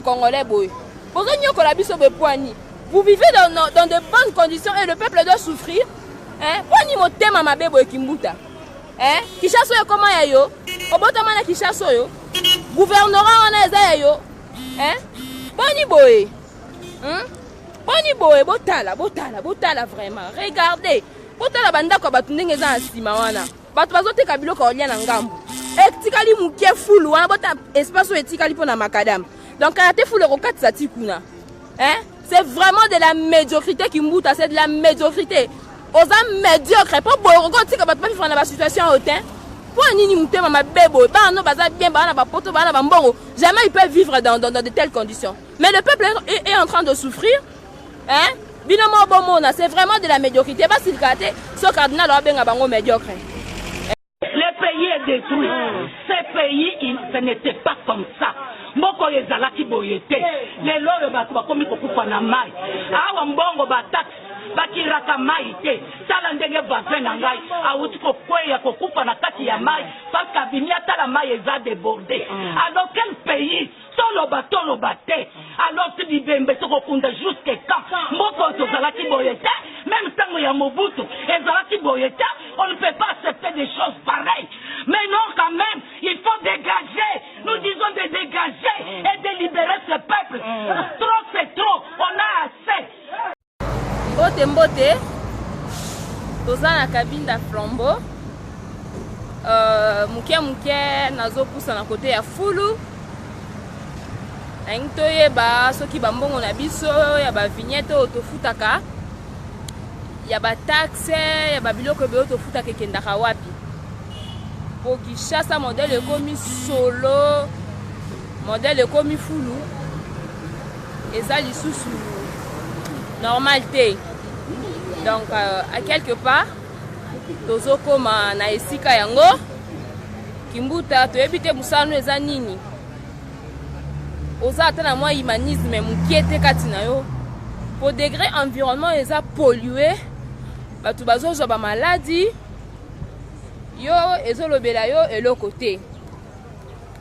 Congolais, vous vivez dans de bonnes conditions et le peuple doit souffrir. Poni motema mabe boy kimbuta. Kishaso yo comment ya yo? Obota mana kishaso yo. Gouvernement wana eza yo. Poni boy. Poni boy botala vraiment. Regardez. Botala banda ko batu ndenge za nsima wana. Batu bazote kabilo ko lia na ngambu. Etikali mukie fulu wana bota espace etikali pona makadam. Donc quand tu fous le rocat ça tikuna. C'est vraiment de la médiocrité qui mouta, c'est de la médiocrité. Aux hommes médiocres, pas bon regarde si que pas vivre dans la situation haute. Pour nini mouté ma bébé, ba no baza bien ba na ba poto ba na ba mbongo. Jamais ils peuvent vivre dans de telles conditions. Mais le peuple est en train de souffrir. Binomo bomona, c'est vraiment de la médiocrité parce qu'il kate ce cardinal a benga bango médiocre. Le pays est détruit. Ce pays, ce n'était pas comme ça. Moko ezalaki boyete lelo yo bato bakomi kokufa na mai awa mbongo batax bakiraka mai te tala ndenge voisin na ngai awuti kokweya kokufa na kati ya mai parce que abinia tala mai eza débordé. Alors quel pays toloba te alors tu bibembe tokokunda jusque quand moko tozalaki boyete même tango ya Mobutu ezalaki boyete on ne peut pas accepter des choses pareilles. Mais non, quand même, il faut dégager. Nous disons de dégager et de libérer ce peuple. Trop, c'est trop. On a assez. Mbote. Toza na cabine da flambeau. Muke nazo poussa na côté ya fulu. Aintoye ba soki bambongo na biso ya ba vignette otofutaka. Ya ba taxe, ya ba biloko be otofutaka kendaka wapi. Pour Kinshasa modèle comme solo, modèle comme fulu, et ça les sous normalité. Donc à quelque part, tozo comme na esika yango, kimbuta to ebite musano eza nini. Oza atana moi humanisme mukiete katina yo. Pour degré environnement eza pollué, batu bazozo ba maladie. Yo ezolobela yo et l'autre côté.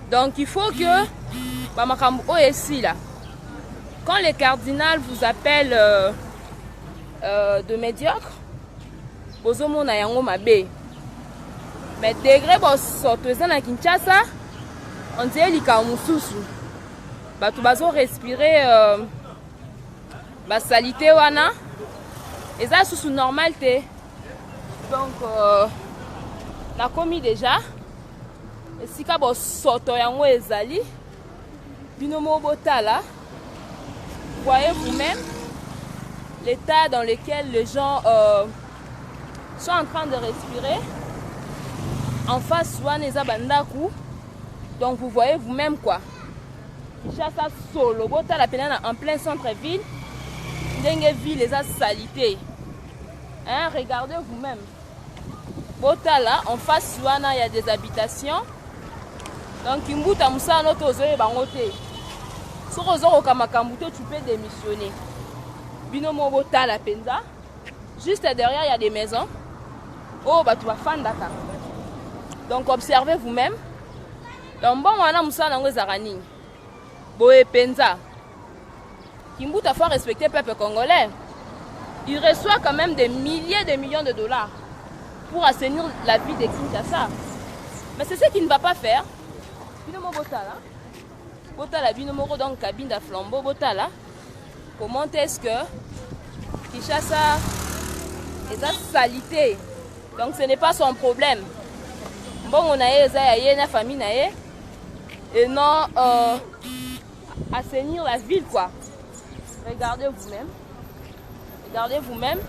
Donc il faut que bamakambo ici là. Quand le cardinal vous appelle de médiocre, bozomo na yango mabe. Mais degré bo soto na Kinshasa, on dirait lika mususu. Batu bazo respirer ba salité wana. Et ça sous normalité. Donc na komi déjà esika bo soto yango ezali binomo botala. Voyez vous-même l'état dans lequel les gens sont en train de respirer en face wana bandaku. Donc vous voyez vous-même quoi. Kinshasa solo botala pena en plein centre-ville ndenge ville les a salité. Regardez vous-même. Botala, en face wana il y a des habitations. Donc kimbuta musano tozoye bangote. Soko kamakambuto tu peux démissionner. Binomo botala penza. Juste derrière il y a des maisons. Oh bah tu vas fandaka. Donc observez vous-même. Donc bon wana musana ngo zarani. Boé penza. Kimbuta faut respecter le peuple congolais. Il reçoit quand même des milliers de millions de dollars pour assainir la vie des Kinshasa. Mais c'est ce qu'il ne va pas faire. botala bino moko donc cabine de flambeau botala comment est-ce que Kinshasa est sa salité donc ce n'est pas son problème bon on a na famille na et non assainir la ville quoi. Regardez vous-même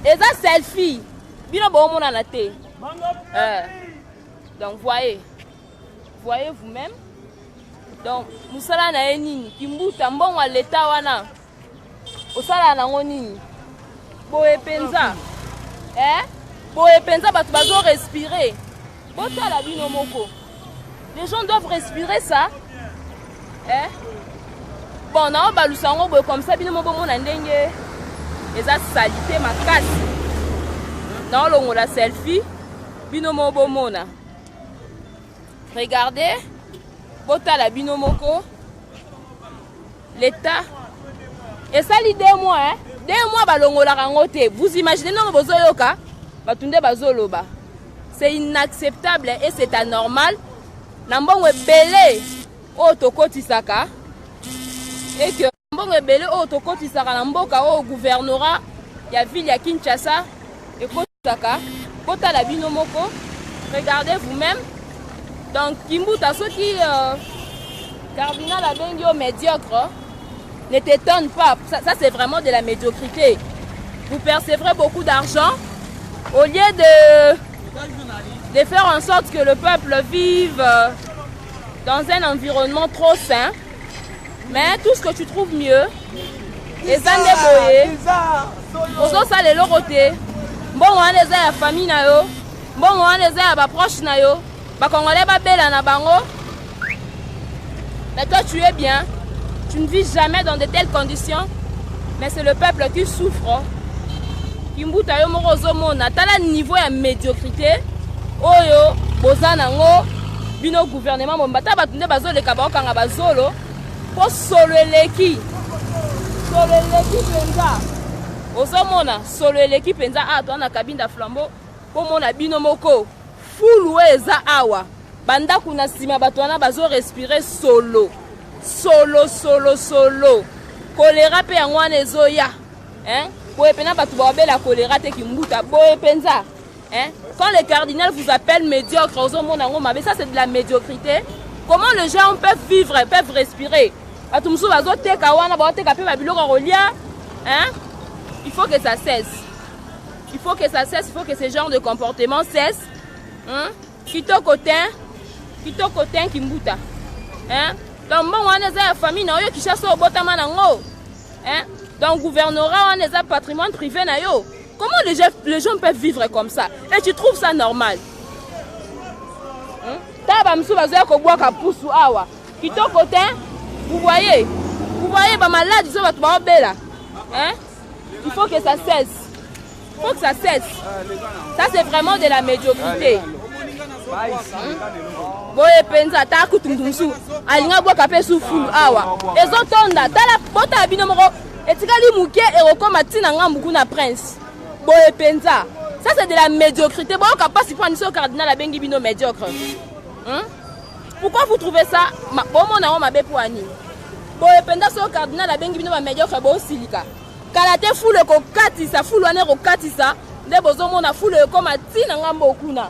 et ça selfie bino bon mon na té donc voyez vous-même donc musala na nini kimbuta mbongo l'état wana osala nango nini boye penza boye penza batu bazo respirer botala bino moko les gens doivent respirer ça bon na balusango boye comme ça bino moko mona ndenge eza salité makasi na longo la selfie bino moko mona. Regardez, botala bino moko, l'État. Et ça, les 2 mois, 2 mois, balongo la rangote. Vous imaginez, non, bozoyoka, batunde bazoloba. C'est inacceptable et c'est anormal. Nambongo belé, o tokotisaka. Et que nambongo belé, o tokotisaka, namboka, au gouvernorat, ya ville ya Kinshasa, et kotisaka. Botala bino moko, regardez vous-même. Donc, Kimbuta, ceux qui cardinal Abengio médiocre, ne t'étonne pas. Ça c'est vraiment de la médiocrité. Vous percevrez beaucoup d'argent au lieu de faire en sorte que le peuple vive dans un environnement trop sain. Mais tout ce que tu trouves mieux, les andeboye, aux ça les loroté, bon on les a la famille na yo, bon on les a la proche na yo. Congolais ba bela na bango. Mais toi tu es bien. Tu ne vis jamais dans de telles conditions. Mais c'est le peuple qui souffre. Kimbuta yo moko zomona tala niveau ya médiocrité. Oyo bozanango bino gouvernement bombata batunde bazoleka bakanga bazolo po solo eleki. Solo eleki penza. Ozomona solo eleki penza to na cabine de flambeau po mona bino moko. Fulu eza awa banda kuna sima bato wana bazo respirer solo choléra pe yango wana ezoya boye pena bato babela choléra te kimbuta boye penza quand le cardinal vous appelle médiocre ozomona ngo mabe ça c'est de la médiocrité. Comment les gens peuvent vivre, peuvent respirer? Bato musu bazoteka wana bazoteka pe babiloko rolia il faut que ça cesse. Il faut que ce genre de comportement cesse. Kitokotin kimbuta donc bon on est la famille na yo Kinshasa obotama nango donc gouvernorat on est un patrimoine privé na yo. Comment les gens peuvent vivre comme ça et tu trouves ça normal? Taba msu bazoya ko boaka pusu awa kitokotin vous voyez ba malade so batu ba obela il faut que ça cesse. Faut que ça cesse. Ça c'est vraiment de la médiocrité. Boye penza ta kutumtumsu alinga boka pe sufulu awa ezotonda tala bota bino moko etikali muke erokoma tina ngambu kuna prince. Boye penza ça c'est de la médiocrité. Boka pas si prendre ce cardinal abengi bino médiocre. Pourquoi vous trouvez ça bomona o mabe poani? Boye penza ce cardinal abengi bino ba médiocre bo silika. Kalate fulu ko katisa fulu ane ko katisa nde bozomona fulu ekoma tina ngambu kuna.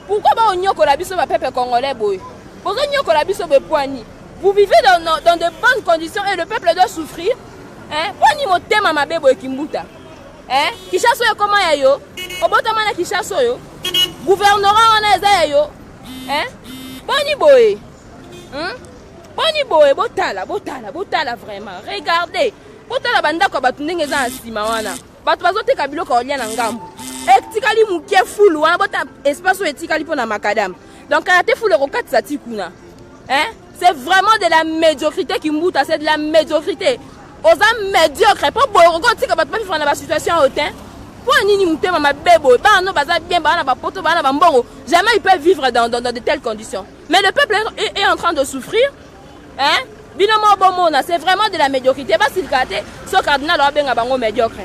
Pourquoi ba onyoko la biso ba peuple congolais boy? Bozo nyoko la biso be poani. Vous vivez dans de bonnes conditions et le peuple doit souffrir. Poani motema mabe boy kimbuta. Kinshasa yo comment ya yo? Obotama na Kinshasa yo. Gouvernorat wana eza ya yo. Poani boy. Poani boy botala vraiment. Regardez. Botala banda ko batundenge za nsima wana. Batu bazoteka biloko olia na ngambu. Etikali muke fulu wana bota espace etikali pona makadam. Donc karate fulu rokatisa tikuna. C'est vraiment de la médiocrité kimbuta, c'est de la médiocrité. Oza médiocre pas boy rokotika batu ba vivre na ba situation hautain. Pour nini mutema mabebo, ba no baza bien ba na ba poto ba na ba mbongo. Jamais ils peuvent vivre dans de telles conditions. Mais le peuple est en train de souffrir. Binomo bomona, c'est vraiment de la médiocrité. Parce qu'il kate ce cardinal obenga bango médiocre.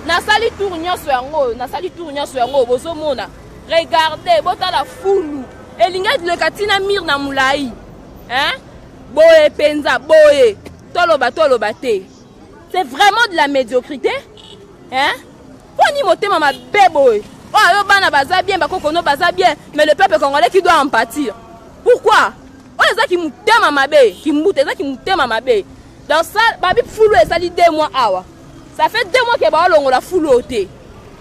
Nasali tour nyonso yango bozomona. Regardez, botala fulu. Elinga dileka tina mir na mulai. Hein? Boye penza, boye. Toloba te. C'est vraiment de la médiocrité. Hein? Poni motema ma beboye. Oh, yo bana baza bien, bakokono baza bien, mais le peuple congolais qui doit en pâtir. Pourquoi? Oh, les gens qui moutema mabe, qui moutent, les gens qui moutema mabe. Dans ça, babi fulu et ça dit 2 mois awa. Ça fait 2 mois que ba longo la fulu oté.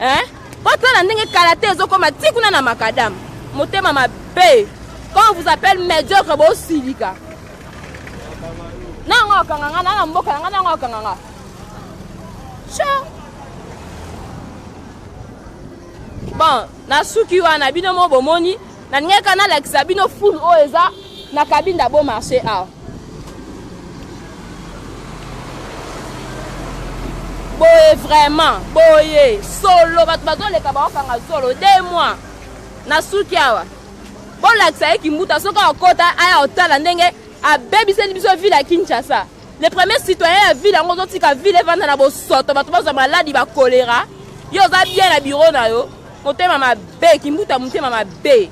Hein? Quand on a ndenge kalaté zo comme tikuna na makadam. Motema mabe. Quand on vous appelle médiocre bo silika. Nango kanganga na mboka nango kanganga. Ciao. Bon, na suki wana bino mo bomoni, na ngeka na lakisa bino full o eza na cabine d'abo marché a. Boye vraiment, boye solo bato le kaba kanga solo 2 mois. Na suki awa. Bon lakisa ki muta soka okota aya otala ndenge a bebise biso ville à Kinshasa. Les premiers citoyens à ville en tika ville vanda na bo soto bato ba maladi ba choléra. Yo za bien na bureau na yo. Motema mabe, kimbuta motema mabe.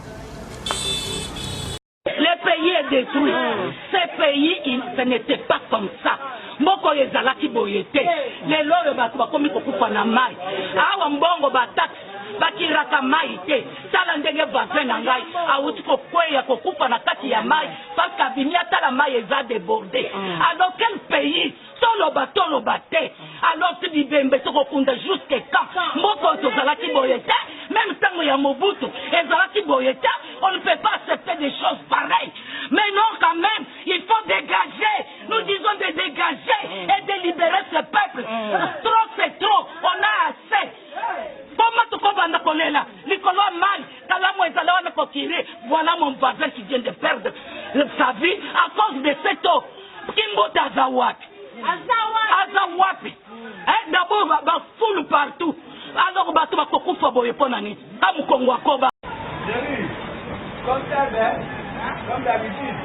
Le pays est détruit. Ce pays, ce n'était pas comme ça. Moko ezalaki boyete. Lelo yo bato bakomi kokufa na mai. Awa mbongo batax bakiraka mai te. Tala ndenge voisin na ngai awuti kokweya kokufa na kati ya mai parce que abinia tala mai eza débordé. Alors quel pays? Tolo bate. Alors tu dis bembe soko kunda jusqu'à quand? Moko tozalaki boyete. Même tango ya Mobutu ezalaki boyete. On ne peut pas accepter des choses pareilles. Mais non, quand même, il faut dégager. Nous disons de dégager et de libérer ce peuple. Trop, c'est trop. On a assez. Voilà mon voisin qui vient de perdre sa vie à cause de cette eau. Kimbo Azawapi. Azawapi. D'abord, va foule partout. Alors, bateau va kokufa boye ponani. Amu Kongwa Koba. Comme d'habitude.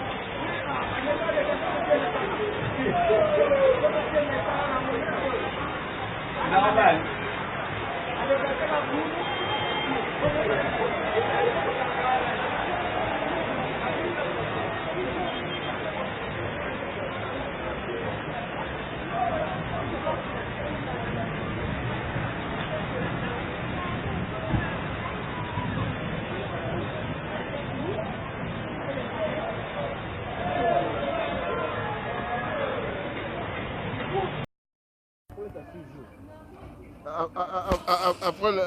Normal.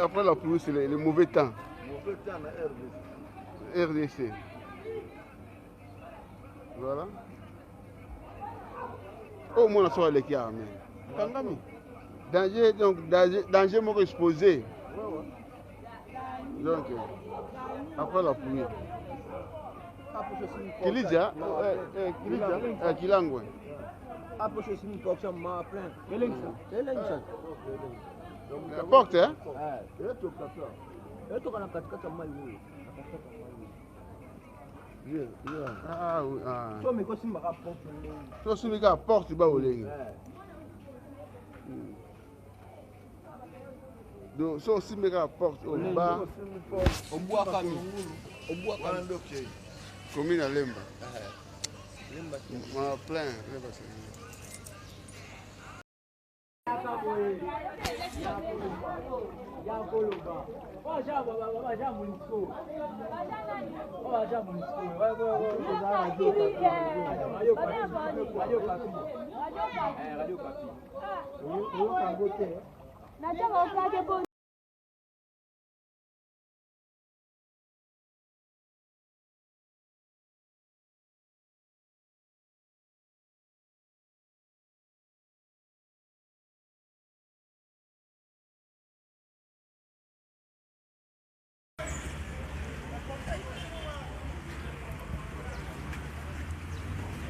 Après la pluie, c'est le mauvais temps. Mauvais temps à RDC. Voilà. Au moins, on soit les cas. Danger, donc, danger m'aurait exposé. Donc, après la pluie. Kilija, Kilangwe. Après, je suis une porte ma plein. Porte, hein? Ah oui. Toi, si le porte, tu vas au ligne. Donc, si aussi me porte au bas, au bois commune à Lemba. Plein.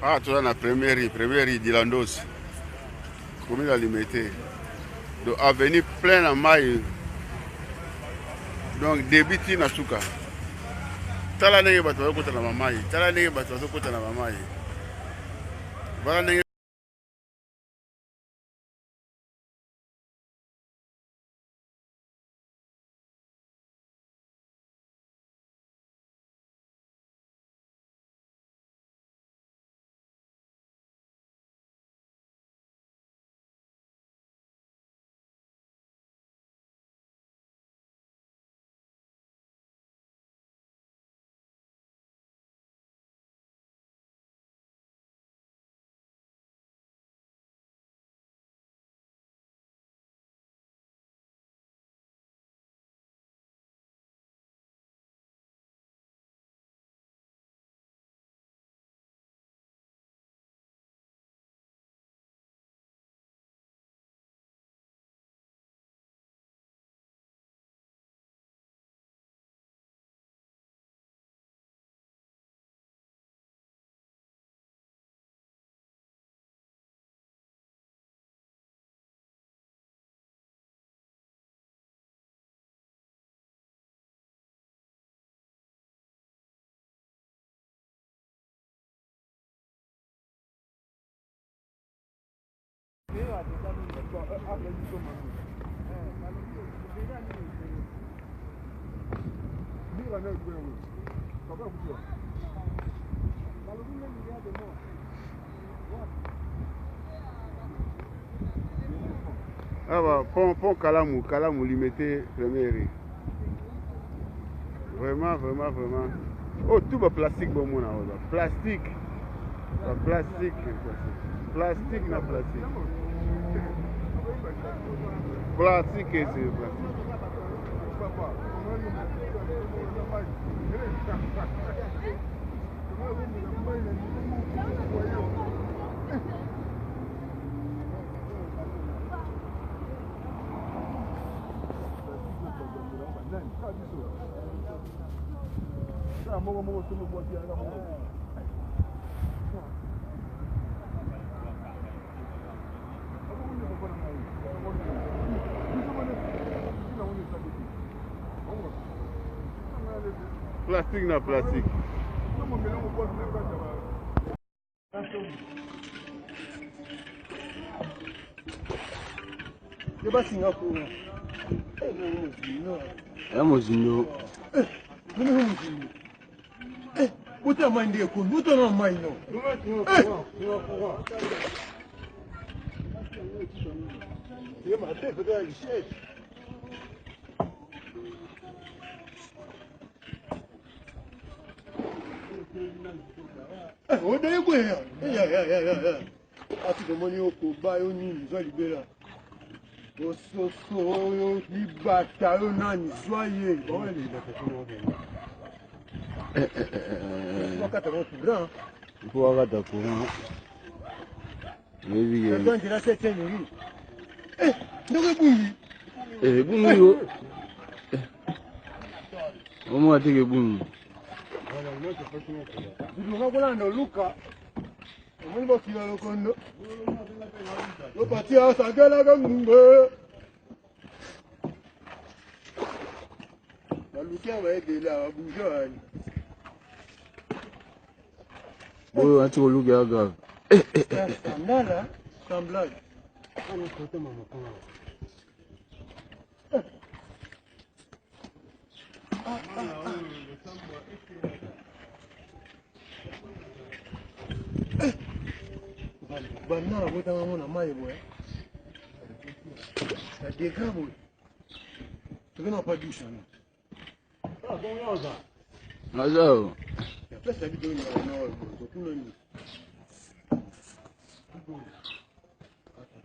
Ah, tu as la première rue d'Ilandos. Commune à Limité. Donc, avenue pleine à maille. Donc, débit na suka. Tala nenge bato bakota na mamayi. Tala nenge bato bakota na mamayi. Voilà. Ah bah, pont Kalamou limité première. Vraiment. Oh, tout le plastique, bon, mon amour. Plastique na plastique. Plastique, c'est plastique. Plastique na plastique.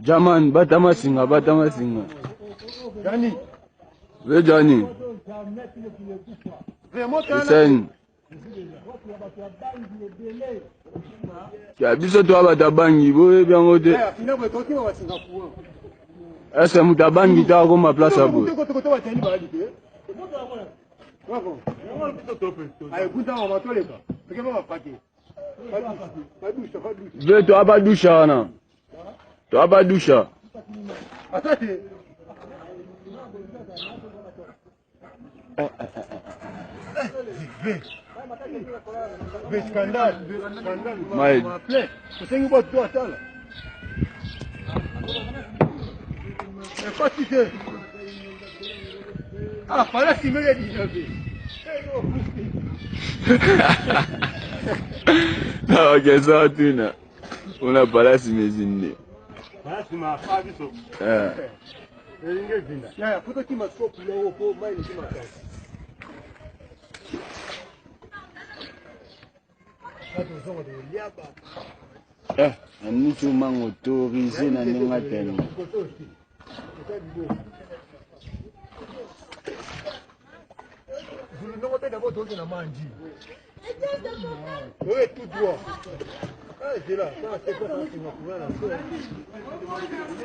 Jaman, batama singa. Johnny. We Johnny. Listen. Kia biso to abatabangi boye byango te. Ese mutabangi ta ko ma place abo. Je to abadusha na. To abadusha. Scandale. Mai. Ah, para si me dice. No, que ça tuna. Una palasi mezinde. Palasi ma fa biso. Ya, foto ki maskopu yo ko mai ni ma ka. Nous sommes autorisés dans les matins.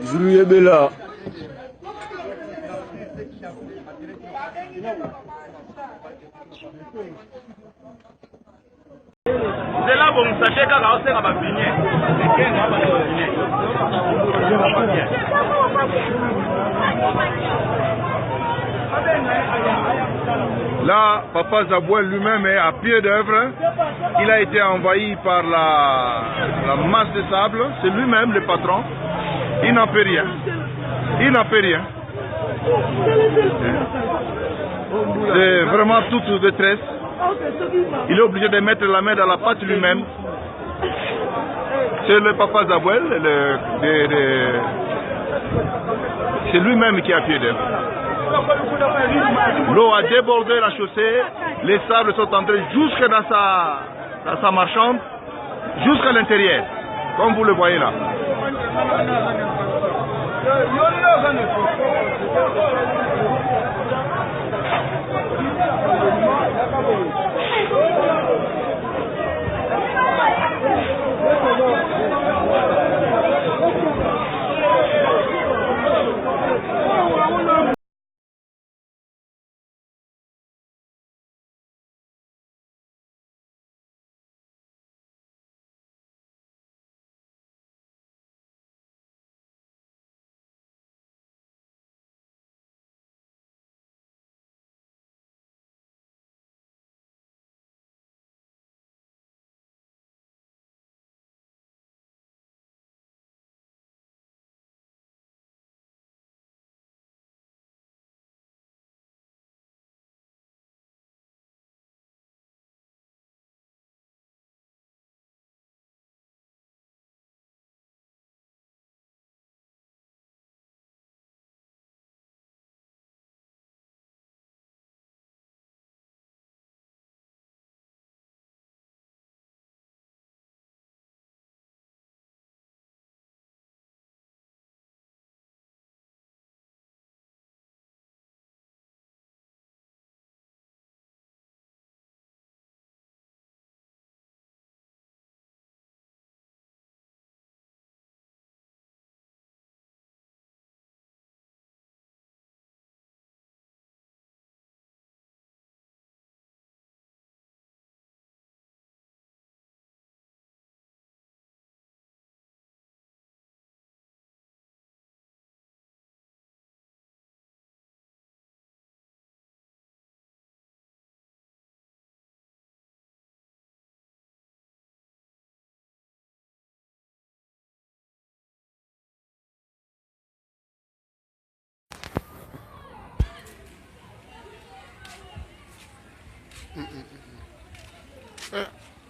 Julie Bella. C'est là où on sait quand on va finir. Là, Papa Zabouel lui-même est à pied d'œuvre. Il a été envahi par la masse de sable. C'est lui-même le patron. Il n'en peut rien. Il n'a fait rien. C'est vraiment toute détresse. Il est obligé de mettre la main dans la pâte lui-même. C'est le papa Zabouel, c'est lui-même qui a pied d'œuvre. L'eau a débordé la chaussée, les sables sont entrés jusque dans sa marchande, jusqu'à l'intérieur, comme vous le voyez là.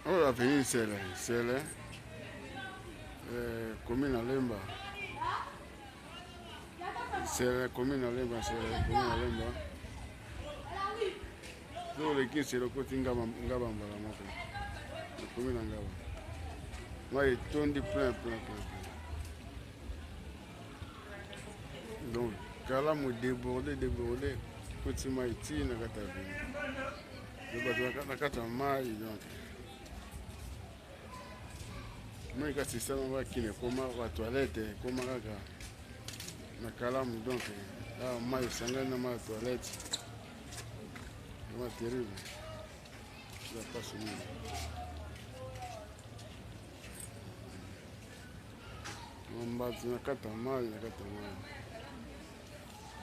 On a fini c'est là. Commune à Lemba. C'est la commune à Lemba, Donc le c'est le côté Ngaba la commune à Ngaba. Moi il tourne plein. Donc Kalamu débordé. Côté Maïti n'a pas de nakata mai donc. Mais quand c'est ça on va qui ne comment la toilette comment kaka na Kalamu donc là mai sangana na ma toilette. C'est terrible. Ça passe mieux. On va nakata mai.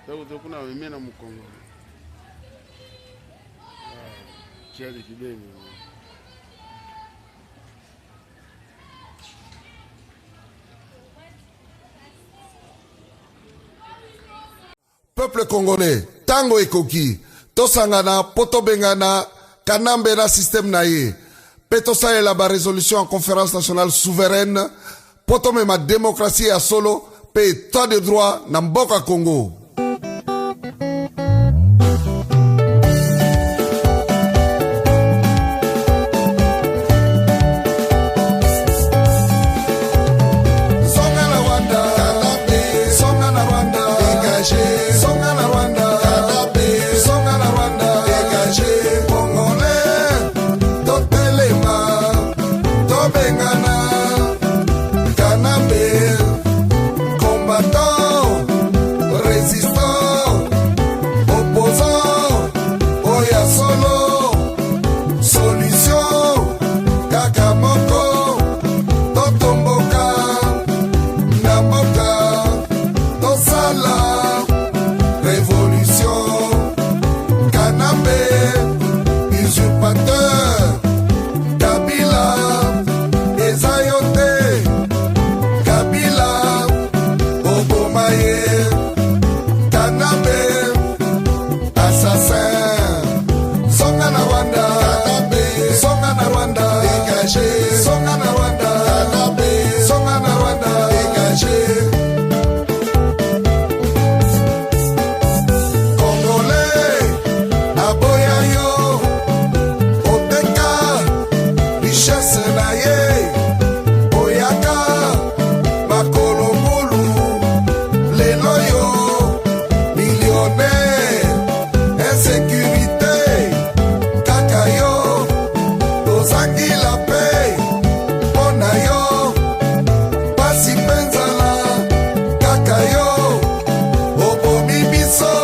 Donc kuna mimena mkongo. Peuple congolais, tango ekoki, tosangana, potobengana, kanambera système naye, petosa la résolution en conférence nationale souveraine, potome ma démocratie à solo, pe toi de droit, namboka Congo. Combattant, résistant. tosengi la paix mpo na yo pasi mpe nzala kaka yo obomi biso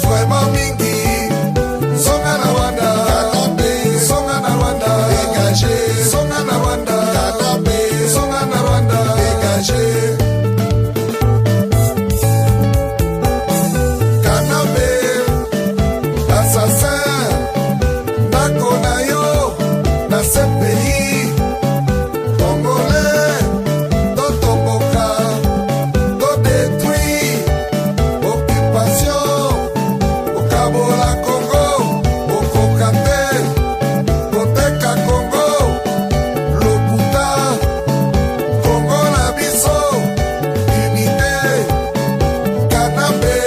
vraiment mingi songa na Rwanda songa na Rwanda dégagé songa na Rwanda songa na Rwanda dégagé Kanabe assassin ndako na yo na ce pays congolais totomboka todétruit occupation okabola Congo okoka te koteka Congo lokuta Congo na biso unité Kanabe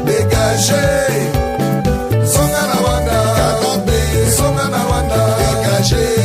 dégagé songa na Rwanda songa na Rwanda dégagé